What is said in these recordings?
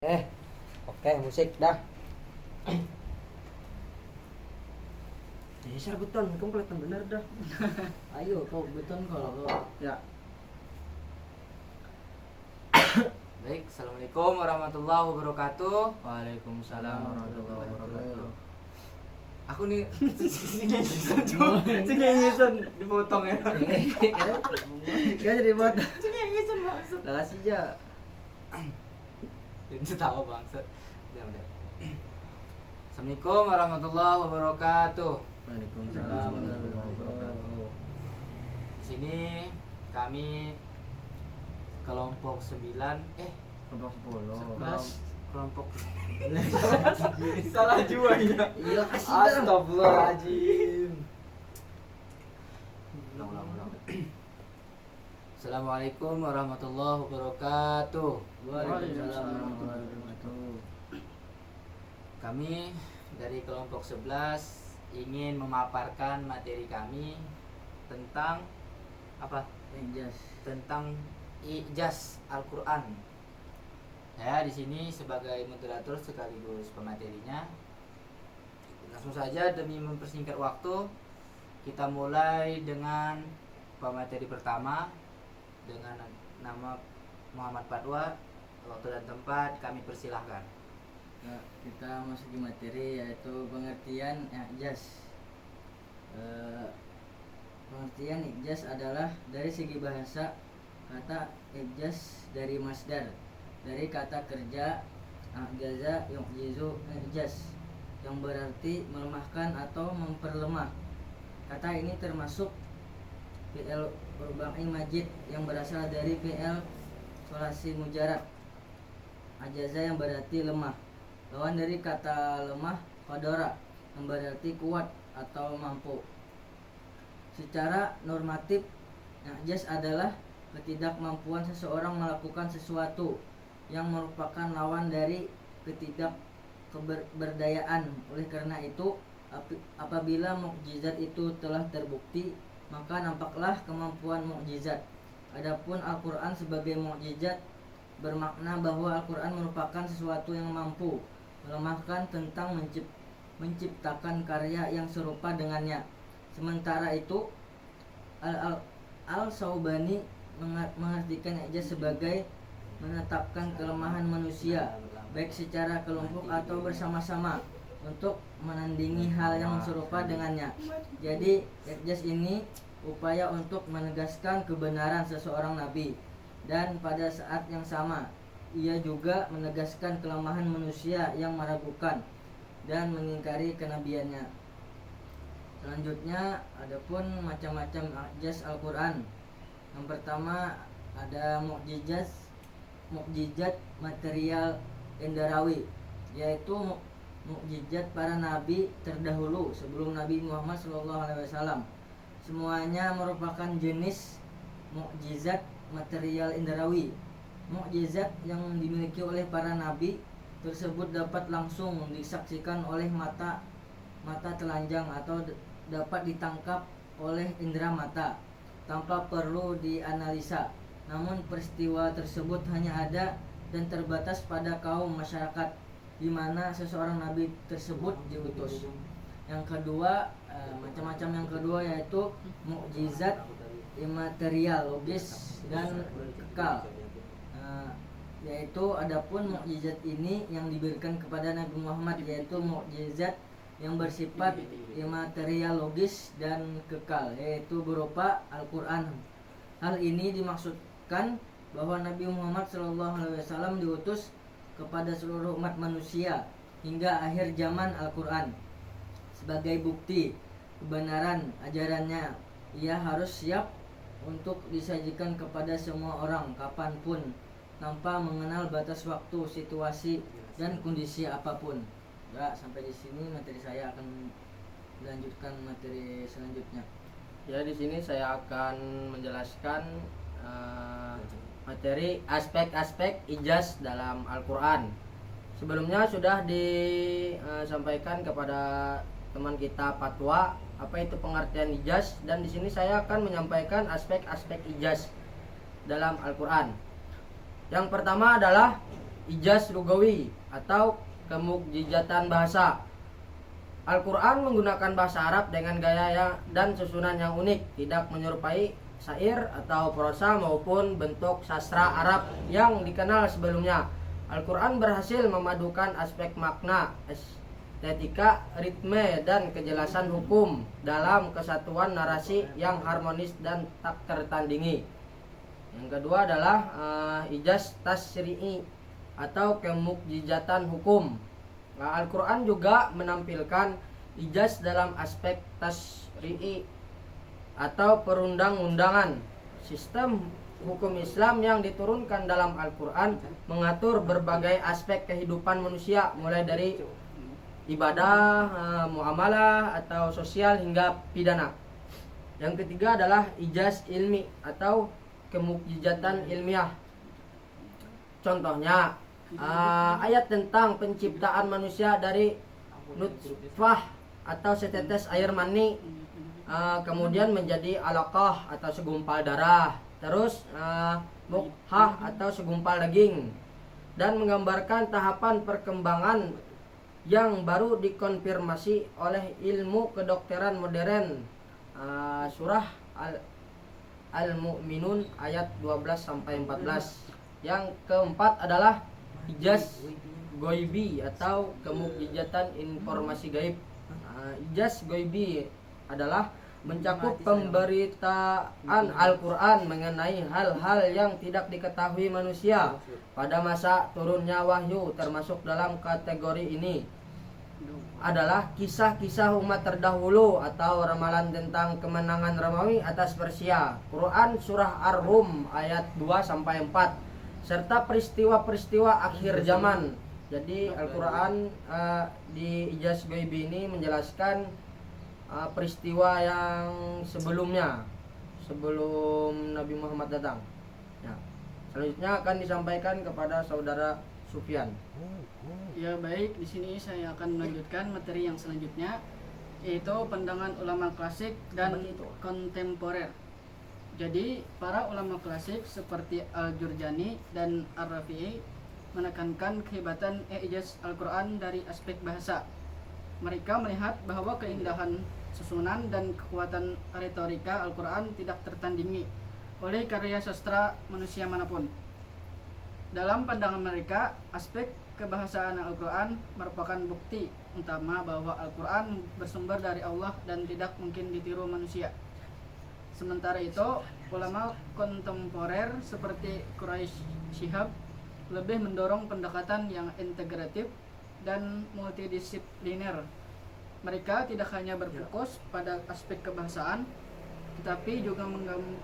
Oke, musik dah. Geser beton, kamu kelihatan bener dah. Ayo kau beton kalau kau. Ya. Baik, assalamualaikum warahmatullahi wabarakatuh. Waalaikumsalam warahmatullahi wabarakatuh. Aku nih Cengengison dipotong ya. Kau jadi buat. Cengengison maksud. Lah kasih aja. Jadi tahu bangsat. Udah. Assalamualaikum warahmatullahi wabarakatuh. Waalaikumsalam warahmatullahi wabarakatuh. Di sini kami kelompok 9 Kelompok 10. kelompok salah juga ya. Iya kasih dah. Astagfirullahaladzim. Ulang. Assalamualaikum warahmatullahi wabarakatuh. Waalaikumsalam warahmatullahi wabarakatuh. Kami dari kelompok 11 ingin memaparkan materi kami tentang apa? Tentang ijaz Al-Qur'an. Saya di sini sebagai moderator sekaligus pematerinya. Langsung saja demi mempersingkat waktu, kita mulai dengan pemateri pertama dengan nama Muhammad Fatwa. Waktu dan tempat kami persilahkan. Nah, kita masuk di materi yaitu pengertian ijaz. Pengertian ijaz adalah dari segi bahasa kata ijaz dari masdar, dari kata kerja ajaza yu'jizu ijaz yang berarti melemahkan atau memperlemah. Kata ini termasuk fi'il rubai majid yang berasal dari fi'il sulasi mujarad ajaza yang berarti lemah. Lawan dari kata lemah qadara yang berarti kuat atau mampu. Secara normatif ijaz adalah ketidakmampuan seseorang melakukan sesuatu yang merupakan lawan dari ketidakberdayaan. Oleh karena itu, apabila mukjizat itu telah terbukti, maka nampaklah kemampuan mukjizat. Adapun Al-Qur'an sebagai mukjizat bermakna bahwa Al-Qur'an merupakan sesuatu yang mampu melemahkan tentang menciptakan karya yang serupa dengannya. Sementara itu, Al-Saubani mengartikan ijaz sebagai menetapkan kelemahan manusia baik secara kelompok atau bersama-sama untuk menandingi hal yang serupa dengannya. Jadi ijaz ini upaya untuk menegaskan kebenaran seseorang nabi, dan pada saat yang sama ia juga menegaskan kelemahan manusia yang meragukan dan mengingkari kenabiannya. Selanjutnya adapun macam-macam ijaz Al-Qur'an. Yang pertama ada mukjizat material indarawi, yaitu mukjizat para nabi terdahulu sebelum Nabi Muhammad SAW. Semuanya merupakan jenis mukjizat material indarawi. Mukjizat yang dimiliki oleh para nabi tersebut dapat langsung disaksikan oleh mata telanjang atau dapat ditangkap oleh indera mata tanpa perlu dianalisa. Namun peristiwa tersebut hanya ada dan terbatas pada kaum masyarakat di mana seseorang nabi tersebut diutus. Yang kedua, macam-macam yang kedua yaitu mukjizat imaterial, logis dan kekal. Yaitu adapun mukjizat ini yang diberikan kepada Nabi Muhammad yaitu mukjizat yang bersifat imaterial, logis dan kekal, yaitu berupa Al-Qur'an. Hal ini dimaksudkan bahwa Nabi Muhammad SAW diutus kepada seluruh umat manusia hingga akhir zaman. Al-Qur'an sebagai bukti kebenaran ajarannya, ia harus siap untuk disajikan kepada semua orang kapanpun tanpa mengenal batas waktu, situasi dan kondisi apapun. Ya, sampai di sini materi saya akan melanjutkan materi selanjutnya. Ya, di sini saya akan menjelaskan materi aspek-aspek ijaz dalam Al-Qur'an. Sebelumnya sudah disampaikan kepada teman kita Fatwa apa itu pengertian ijaz, dan di sini saya akan menyampaikan aspek-aspek ijaz dalam Al-Qur'an. Yang pertama adalah ijaz lugawi atau kemukjizatan bahasa. Al-Quran menggunakan bahasa Arab dengan gaya dan susunan yang unik, tidak menyerupai syair atau prosa maupun bentuk sastra Arab yang dikenal sebelumnya. Al-Quran berhasil memadukan aspek makna, estetika, ritme, dan kejelasan hukum dalam kesatuan narasi yang harmonis dan tak tertandingi. Yang kedua adalah ijaz tasyri'i atau kemukjizatan hukum. Nah, Al-Quran juga menampilkan ijaz dalam aspek tasyri'i atau perundang-undangan. Sistem hukum Islam yang diturunkan dalam Al-Quran mengatur berbagai aspek kehidupan manusia, mulai dari ibadah, muamalah atau sosial hingga pidana. Yang ketiga adalah ijaz ilmi atau kemukjizatan ilmiah. Contohnya ayat tentang penciptaan manusia dari nutfah atau setetes air mani, kemudian menjadi alaqah atau segumpal darah, terus mukhah atau segumpal daging, dan menggambarkan tahapan perkembangan yang baru dikonfirmasi oleh ilmu kedokteran modern. Surah Al-Mu'minun ayat 12-14. Yang keempat adalah ijaz goibi atau kemukjizatan informasi gaib. Ijaz goibi adalah mencakup pemberitaan Al-Quran mengenai hal-hal yang tidak diketahui manusia pada masa turunnya wahyu. Termasuk dalam kategori ini adalah kisah-kisah umat terdahulu atau ramalan tentang kemenangan Romawi atas Persia. Quran surah Ar-Rum ayat 2-4 serta peristiwa-peristiwa akhir zaman. Jadi Al-Quran di ijaz goibi ini menjelaskan peristiwa yang sebelumnya, sebelum Nabi Muhammad datang. Ya. Selanjutnya akan disampaikan kepada saudara Sufyan. Ya baik, di sini saya akan melanjutkan materi yang selanjutnya, yaitu pandangan ulama klasik dan kontemporer. Jadi para ulama klasik seperti Al-Jurjani dan Ar-Rafi'i menekankan kehebatan ijaz Al-Quran dari aspek bahasa. Mereka melihat bahwa keindahan susunan dan kekuatan retorika Al-Quran tidak tertandingi oleh karya sastra manusia manapun. Dalam pandangan mereka, aspek kebahasaan Al-Quran merupakan bukti utama bahwa Al-Quran bersumber dari Allah dan tidak mungkin ditiru manusia. Sementara itu, ulama kontemporer seperti Quraisy Shihab lebih mendorong pendekatan yang integratif dan multidisipliner. Mereka tidak hanya berfokus pada aspek kebahasaan, tetapi juga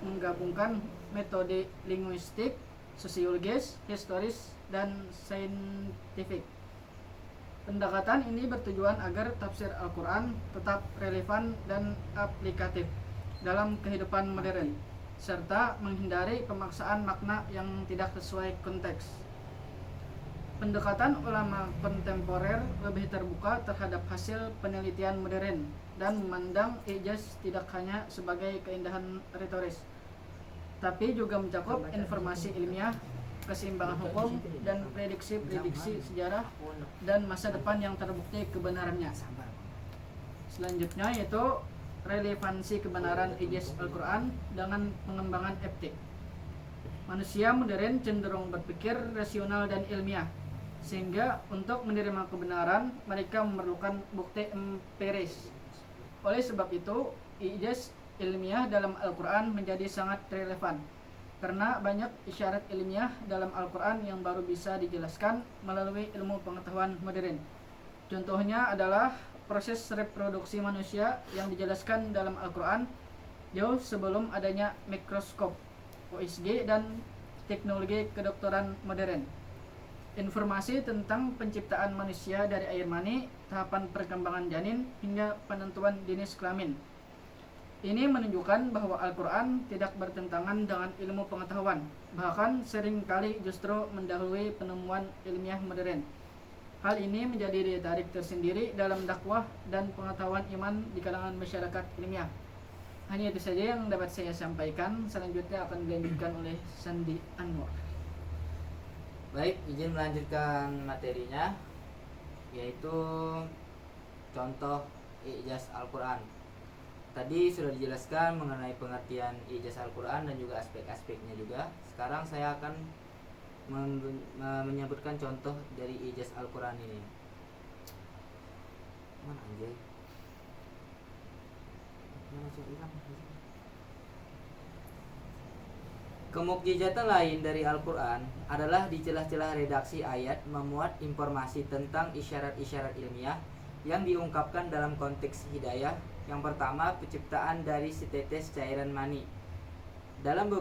menggabungkan metode linguistik, sosiologis, historis, dan saintifik. Pendekatan ini bertujuan agar tafsir Al-Quran tetap relevan dan aplikatif dalam kehidupan modern, serta menghindari pemaksaan makna yang tidak sesuai konteks. Pendekatan ulama kontemporer lebih terbuka terhadap hasil penelitian modern dan memandang ijaz tidak hanya sebagai keindahan retoris, tapi juga mencakup informasi ilmiah, keseimbangan hukum, dan prediksi-prediksi sejarah dan masa depan yang terbukti kebenarannya. Selanjutnya yaitu relevansi kebenaran ijaz Al-Quran dengan pengembangan etik. Manusia modern cenderung berpikir rasional dan ilmiah, sehingga untuk menerima kebenaran mereka memerlukan bukti empiris. Oleh sebab itu, ijaz ilmiah dalam Al-Quran menjadi sangat relevan, karena banyak isyarat ilmiah dalam Al-Quran yang baru bisa dijelaskan melalui ilmu pengetahuan modern. Contohnya adalah proses reproduksi manusia yang dijelaskan dalam Al-Quran jauh sebelum adanya mikroskop, USG, dan teknologi kedokteran modern. Informasi tentang penciptaan manusia dari air mani, tahapan perkembangan janin, hingga penentuan jenis kelamin. Ini menunjukkan bahwa Al-Quran tidak bertentangan dengan ilmu pengetahuan, bahkan seringkali justru mendahului penemuan ilmiah modern. Hal ini menjadi daya tarik tersendiri dalam dakwah dan pengetahuan iman di kalangan masyarakat ilmiah. Hanya itu saja yang dapat saya sampaikan. Selanjutnya akan dilanjutkan oleh Sandi Anwar. Baik, izin melanjutkan materinya, yaitu contoh ijaz Al-Quran. Tadi sudah dijelaskan mengenai pengertian ijaz Al-Quran dan juga aspek-aspeknya juga. Sekarang saya akan menyebutkan contoh dari ijaz Al-Quran ini. Mana anjay? Mana coba hilang? Kemukjizatan lain dari Al-Quran adalah di celah-celah redaksi ayat memuat informasi tentang isyarat-isyarat ilmiah yang diungkapkan dalam konteks hidayah. Yang pertama, penciptaan dari setetes cairan mani. Dalam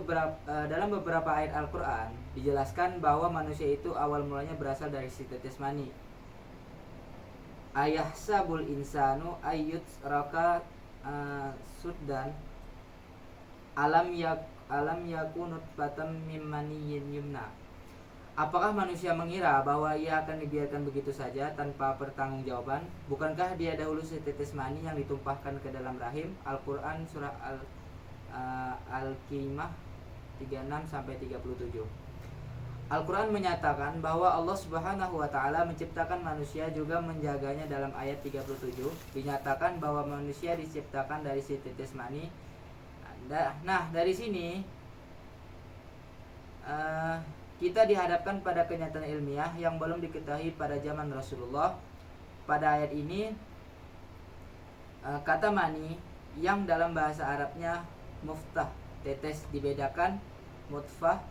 beberapa ayat Al-Quran dijelaskan bahwa manusia itu awal mulanya berasal dari setetes mani. Ayahsabul insanu ayyut raka suddan alam yakunut batam mimaniyin yumna. Apakah manusia mengira bahwa ia akan dibiarkan begitu saja tanpa pertanggungjawaban? Bukankah dia dahulu setetes mani yang ditumpahkan ke dalam rahim? Al-Quran surah Al-Qiyamah 36-37. Al-Quran menyatakan bahwa Allah Subhanahu wa Ta'ala menciptakan manusia juga menjaganya dalam ayat 37. Dinyatakan bahwa manusia diciptakan dari setetes mani. Nah, dari sini kita dihadapkan pada kenyataan ilmiah yang belum diketahui pada zaman Rasulullah. Pada ayat ini, kata mani yang dalam bahasa Arabnya muftah, tetes, dibedakan mutfah,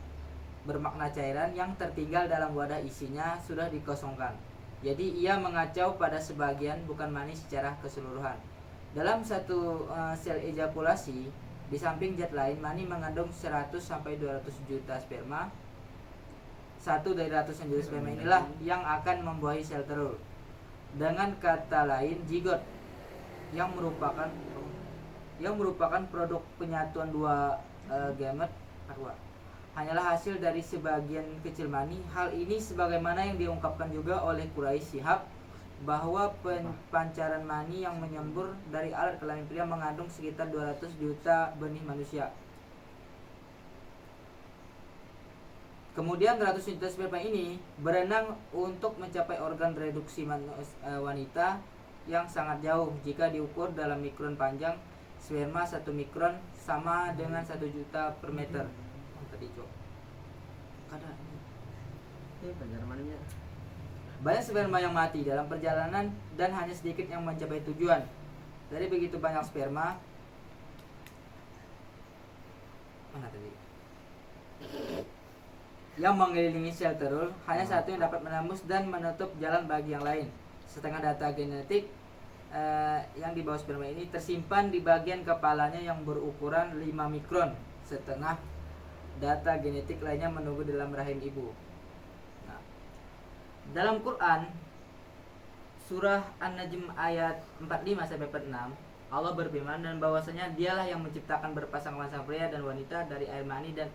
bermakna cairan yang tertinggal dalam wadah isinya sudah dikosongkan. Jadi ia mengacau pada sebagian, bukan mani secara keseluruhan. Dalam satu sel ejakulasi, di samping zat lain, mani mengandung 100-200 juta sperma. Satu dari ratusan juta sperma inilah yang akan membuahi sel telur. Dengan kata lain, zigot yang merupakan produk penyatuan dua gamet hanyalah hasil dari sebagian kecil mani. Hal ini sebagaimana yang diungkapkan juga oleh Quraisy Shihab bahwa pancaran mani yang menyembur dari alat kelamin pria mengandung sekitar 200 juta benih manusia. Kemudian 100 juta sperma ini berenang untuk mencapai organ reduksi wanita yang sangat jauh. Jika diukur dalam mikron panjang, sperma 1 mikron sama dengan 1 juta per meter. Tadi banyak sperma yang mati dalam perjalanan dan hanya sedikit yang mencapai tujuan. Dari begitu banyak sperma, yang mengelilingi sel telur, hanya satu yang dapat menembus dan menutup jalan bagi yang lain. Setengah data genetik yang di bawah sperma ini tersimpan di bagian kepalanya yang berukuran 5 mikron. Setengah data genetik lainnya menunggu dalam rahim ibu. Dalam Quran surah An-Najm ayat 45-46, Allah berfirman, dan bahwasanya dialah yang menciptakan berpasang-pasang pria dan wanita dari air mani dan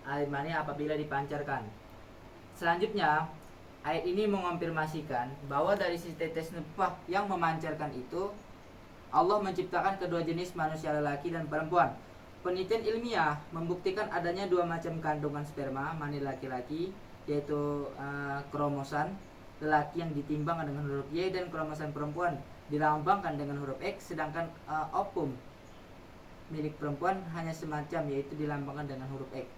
air mani apabila dipancarkan. Selanjutnya, ayat ini mengonfirmasikan bahwa dari tetes nutfah yang memancarkan itu, Allah menciptakan kedua jenis manusia, lelaki dan perempuan. Penelitian ilmiah membuktikan adanya dua macam kandungan sperma mani laki-laki, yaitu kromosom lelaki yang ditimbang dengan huruf Y dan kromosom perempuan dilambangkan dengan huruf X, sedangkan ovum milik perempuan hanya semacam, yaitu dilambangkan dengan huruf X.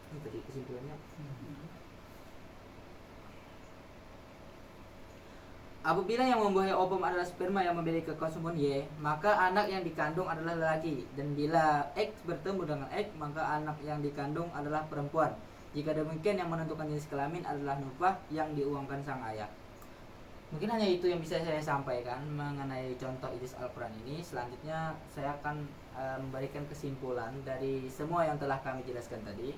Ini tadi kesimpulannya. Apabila yang membuahi ovum adalah sperma yang memiliki kromosom Y, maka anak yang dikandung adalah lelaki, dan bila X bertemu dengan X, maka anak yang dikandung adalah perempuan. Jika demikian, yang menentukan jenis kelamin adalah nutfah yang diuangkan sang ayah. Mungkin hanya itu yang bisa saya sampaikan mengenai contoh ijaz Al-Quran ini. Selanjutnya saya akan memberikan kesimpulan dari semua yang telah kami jelaskan tadi.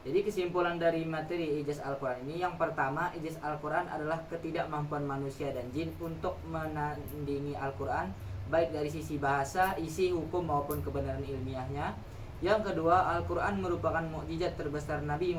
Jadi kesimpulan dari materi ijaz Al-Quran ini, yang pertama, ijaz Al-Quran adalah ketidakmampuan manusia dan jin untuk menandingi Al-Quran, baik dari sisi bahasa, isi, hukum maupun kebenaran ilmiahnya. Yang kedua, Al-Quran merupakan mukjizat terbesar Nabi